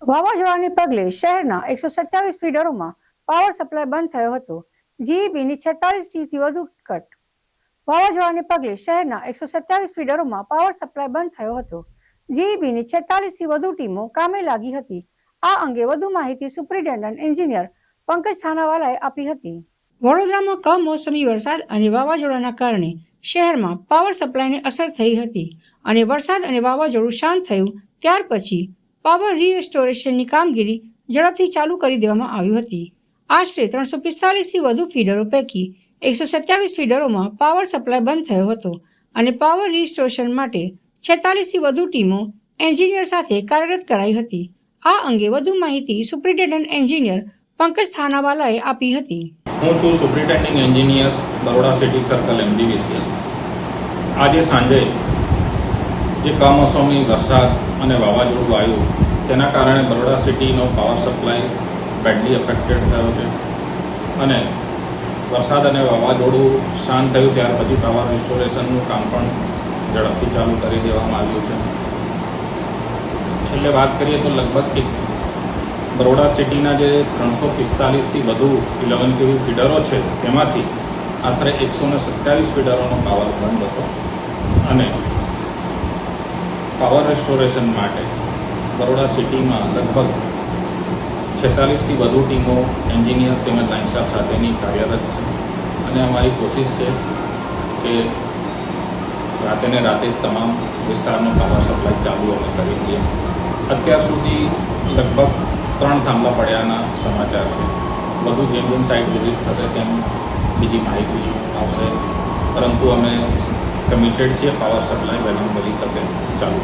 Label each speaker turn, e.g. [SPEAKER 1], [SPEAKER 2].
[SPEAKER 1] વાવાઝોડાને પગલે શહેરના 127 ફીડરોમાં પાવર સપ્લાય બંધ થયો હતો. જીઈબીની 46થી વધુ કટ. વાવાઝોડાને પગલે શહેરના 127 ફીડરોમાં પાવર સપ્લાય બંધ થયો હતો. જીઈબીની 46થી વધુ ટીમો કામે લાગી હતી. આ અંગે વધુ માહિતી સુપ્રિન્ટેન્ડન્ટ એન્જિનિયર પંકજ થાનાવાલાએ આપી હતી. વડોદરામાં કમોસમી વરસાદ અને વાવાઝોડાના કારણે શહેરમાં પાવર સપ્લાયને અસર થઈ હતી અને વરસાદ અને વાવાઝોડું શાંત થયું ત્યાર પછી પાવર રીસ્ટોરેશનની કામગીરી ઝડપથી ચાલુ કરી દેવામાં આવી હતી. આશરે 345થી વધુ ફીડરો પૈકી 127 ફીડરોમાં પાવર સપ્લાય બંધ થયો હતો અને પાવર રીસ્ટોરેશન માટે 46થી વધુ ટીમો એન્જિનિયર સાથે કાર્યરત કરાઈ હતી. આ અંગે વધુ માહિતી સુપ્રિન્ટેન્ડન્ટ એન્જિનિયર પંકજ થાનાવાલાએ આપી હતી.
[SPEAKER 2] હું છું superintending engineer Baroda city circle MGVCL. આજે સાંજે જે કમોસમી વરસાદ અને વાવાઝોડું આવ્યું તેના કારણે બરોડા સિટીનો પાવર સપ્લાય બેડલી અફેક્ટેડ થયો છે અને વરસાદ અને વાવાઝોડું શાંત થયું ત્યાર પછી પાવર રિસ્ટોરેશનનું કામ પણ ઝડપથી ચાલુ કરી દેવામાં આવ્યું છે. છેલ્લે વાત કરીએ તો લગભગ બરોડા સિટીના જે 345થી વધુ 11 kV ફીડરો છે તેમાંથી આશરે 127 ફીડરોનો પાવર બંધ હતો અને પાવર રેસ્ટોરેશન માટે બરોડા સિટીમાં લગભગ 46થી વધુ ટીમો એન્જિનિયર તેમજ લાઇન સ્ટાફ સાથેની કાર્યરત છે અને અમારી કોશિશ છે કે રાતે ને રાતે તમામ વિસ્તારનો પાવર સપ્લાય ચાલુ અમે કરી દઈએ. અત્યાર સુધી લગભગ 3 થાંભલા પડ્યાના સમાચાર છે. વધુ જેમ જેમ સાઇટ વિઝિટ થશે તેમ બીજી માહિતી આવશે, પરંતુ અમે કમિટેડ છીએ પાવર સપ્લાય વહેલી તકે ચાલુ